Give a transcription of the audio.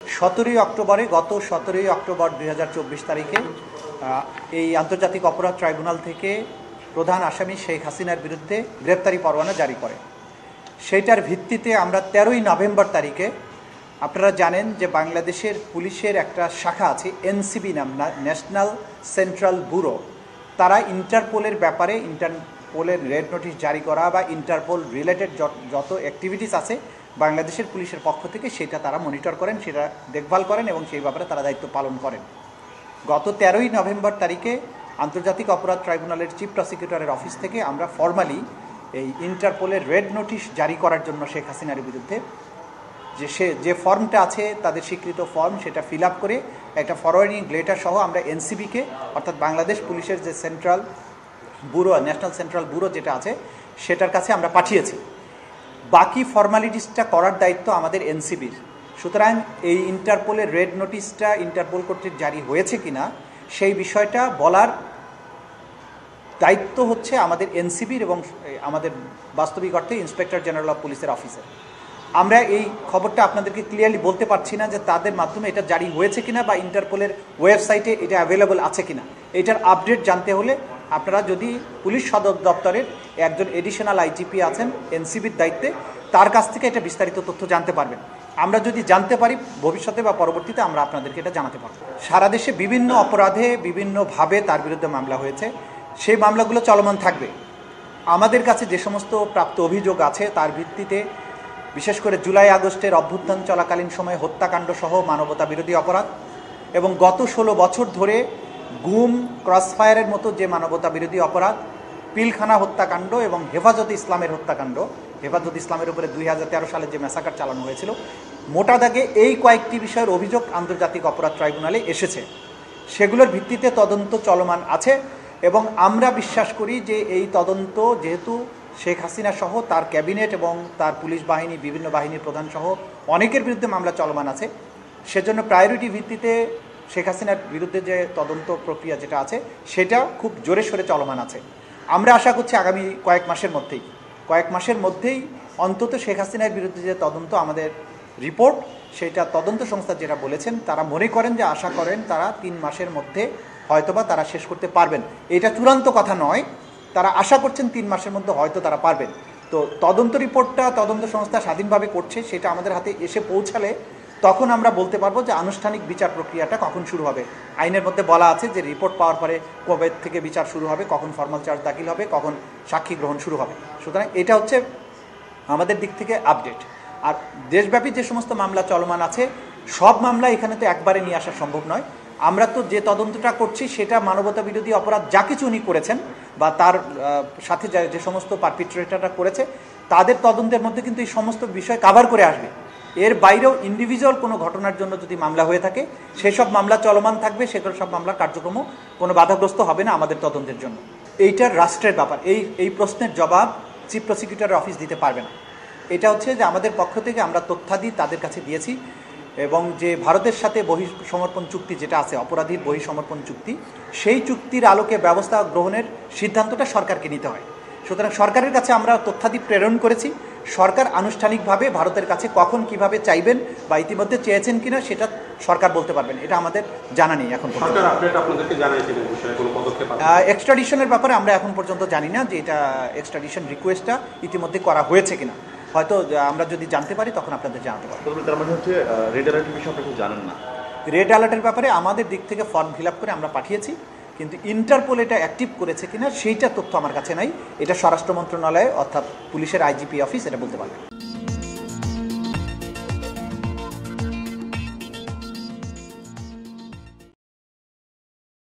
গত 17 অক্টোবর 2024 তারিখে এই আন্তর্জাতিক অপরাধ ট্রাইব্যুনাল থেকে প্রধান আসামি শেখ হাসিনার বিরুদ্ধে গ্রেপ্তারি পরোয়ানা জারি করে। সেইটার ভিত্তিতে আমরা 13 নভেম্বর তারিখে, আপনারা জানেন যে বাংলাদেশের পুলিশের একটা শাখা আছে এনসিবি নাম, ন্যাশনাল সেন্ট্রাল ব্যুরো, তারা ইন্টারপোলের ব্যাপারে ইন্টারপোলের রেড নোটিশ জারি করা বা ইন্টারপোল রিলেটেড যত অ্যাক্টিভিটিস আছে বাংলাদেশের পুলিশের পক্ষ থেকে সেটা তারা মনিটর করেন, সেটা দেখভাল করেন এবং সেই ব্যাপারে তারা দায়িত্ব পালন করেন। গত 13 নভেম্বর তারিখে আন্তর্জাতিক অপরাধ ট্রাইব্যুনালের চিফ প্রসিকিউটরের অফিস থেকে আমরা ফর্মালি এই ইন্টারপোলের রেড নোটিশ জারি করার জন্য শেখ হাসিনার বিরুদ্ধে যে ফর্মটা আছে তাদের স্বীকৃত ফর্ম, সেটা ফিল আপ করে একটা ফরওয়ার্ডিং লেটার সহ আমরা এনসিবিকে, অর্থাৎ বাংলাদেশ পুলিশের যে central bureau, national central bureau যেটা আছে সেটার কাছে আমরা পাঠিয়েছি। বাকি ফর্মালিটিসটা করার দায়িত্ব আমাদের এনসিবির। সুতরাং এই ইন্টারপোলের রেড নোটিশটা ইন্টারপোল কর্তৃক জারি হয়েছে কিনা সেই বিষয়টা বলার দায়িত্ব হচ্ছে আমাদের এনসিবির এবং আমাদের বাস্তবিক অর্থে ইন্সপেক্টর জেনারেল অফ পুলিশের অফিসার। আমরা এই খবরটা আপনাদেরকে ক্লিয়ারলি বলতে পারছি না যে তাদের মাধ্যমে এটা জারি হয়েছে কিনা বা ইন্টারপোলের ওয়েবসাইটে এটা অ্যাভেলেবল আছে কিনা। এটার আপডেট জানতে হলে আপনারা যদি পুলিশ সদর দপ্তরের একজন এডিশনাল আইজিপি আছেন এনসিবির দায়িত্বে, তার কাছ থেকে এটা বিস্তারিত তথ্য জানতে পারবেন। আমরা যদি জানতে পারি ভবিষ্যতে বা পরবর্তীতে আমরা আপনাদেরকে এটা জানাতে পারব। সারা দেশে বিভিন্ন অপরাধে বিভিন্নভাবে তার বিরুদ্ধে মামলা হয়েছে, সেই মামলাগুলো চলমান থাকবে। আমাদের কাছে যে সমস্ত প্রাপ্ত অভিযোগ আছে তার ভিত্তিতে বিশেষ করে জুলাই আগস্টের অভ্যুত্থান চলাকালীন সময়ে হত্যাকাণ্ড সহ মানবতা বিরোধী অপরাধ এবং গত 16 বছর ধরে গুম, ক্রসফায়ারের মতো যে মানবতা বিরোধী অপরাধ, পিলখানা হত্যাকাণ্ড এবং হেফাজতে ইসলামের হত্যাকাণ্ড, হেফাজতে ইসলামের উপরে 2013 সালে যে ম্যাসাকার চালানো হয়েছিল, মোটা দাগে এই কয়েকটি বিষয়ের অভিযোগ আন্তর্জাতিক অপরাধ ট্রাইব্যুনালে এসেছে। সেগুলোর ভিত্তিতে তদন্ত চলমান আছে এবং আমরা বিশ্বাস করি যে এই তদন্ত, যেহেতু শেখ হাসিনা সহ তার ক্যাবিনেট এবং তার পুলিশ বাহিনী, বিভিন্ন বাহিনীর প্রধান সহ অনেকের বিরুদ্ধে মামলা চলমান আছে, সেজন্য প্রায়োরিটি ভিত্তিতে শেখ হাসিনার বিরুদ্ধে যে তদন্ত প্রক্রিয়া যেটা আছে সেটা খুব জোরে সোরে চলমান আছে। আমরা আশা করছি আগামী কয়েক মাসের মধ্যেই অন্তত শেখ হাসিনার বিরুদ্ধে যে তদন্ত, আমাদের রিপোর্ট, সেটা তদন্ত সংস্থা যেটা বলেছেন, তারা মনে করেন যে আশা করেন তারা 3 মাসের মধ্যে হয়তোবা তারা শেষ করতে পারবেন। এটা চূড়ান্ত কথা নয়, তারা আশা করছেন 3 মাসের মধ্যে হয়তো তারা পারবেন। তো তদন্ত রিপোর্টটা তদন্ত সংস্থা স্বাধীনভাবে করছে, সেটা আমাদের হাতে এসে পৌঁছালে তখন আমরা বলতে পারবো যে আনুষ্ঠানিক বিচার প্রক্রিয়াটা কখন শুরু হবে। আইনের মধ্যে বলা আছে যে রিপোর্ট পাওয়ার পরে কবে থেকে বিচার শুরু হবে, কখন ফর্মাল চার্জ দাখিল হবে, কখন সাক্ষী গ্রহণ শুরু হবে। সুতরাং এটা হচ্ছে আমাদের দিক থেকে আপডেট। আর দেশব্যাপী যে সমস্ত মামলা চলমান আছে, সব মামলা এখানে তো একবারে নিয়ে আসা সম্ভব নয়। আমরা তো যে তদন্তটা করছি সেটা মানবতা বিরোধী অপরাধ যা কিছু উনি করেছেন বা তার সাথে যে সমস্ত পারপিট্রেটররা করেছে তাদের তদন্তের মধ্যে কিন্তু এই সমস্ত বিষয় কাভার করে আসবে। এর বাইরেও ইন্ডিভিজুয়াল কোনো ঘটনার জন্য যদি মামলা হয়ে থাকে সেসব মামলা চলমান থাকবে, সেগুলো সব মামলার কার্যক্রমও কোনো বাধাগ্রস্ত হবে না আমাদের তদন্তের জন্য। এইটার রাষ্ট্রের ব্যাপার, এই প্রশ্নের জবাব চিফ প্রসিকিউটরের অফিস দিতে পারবে না। এটা হচ্ছে যে আমাদের পক্ষ থেকে আমরা তথ্যাদি তাদের কাছে দিয়েছি এবং যে ভারতের সাথে বহিঃসমর্পণ চুক্তি যেটা আছে, অপরাধীর বহিঃসমর্পণ চুক্তি, সেই চুক্তির আলোকে ব্যবস্থা গ্রহণের সিদ্ধান্তটা সরকারকে নিতে হয়। সুতরাং সরকারের কাছে আমরা তথ্যাদি প্রেরণ করেছি। সরকার আনুষ্ঠানিকভাবে ভারতের কাছে কখন কিভাবে চাইবেন বা ইতিমধ্যে চেয়েছেন কিনা সেটা সরকার বলতে পারবেন, এটা আমাদের জানা নেই এখন পর্যন্ত। এক্সট্রাডিশনের ব্যাপারে আমরা এখন পর্যন্ত জানি না যে এটা এক্সট্রাডিশন রিকোয়েস্টটা ইতিমধ্যে করা হয়েছে কিনা, হয়তো আমরা যদি জানতে পারি তখন আপনাদের জানাতে পারবো। তার মানে হচ্ছে রেড অ্যালার্টের বিষয়ে আপনি জানেন না? রেড অ্যালার্টের ব্যাপারে আমাদের দিক থেকে ফর্ম ফিল আপ করে আমরা পাঠিয়েছি, কিন্তু ইন্টারপোল এটা অ্যাক্টিভ করেছে কিনা সেইটা তথ্য আমার কাছে নাই। এটা স্বরাষ্ট্র মন্ত্রণালয় অর্থাৎ পুলিশের আইজিপি অফিস এটা বলতে পারবে।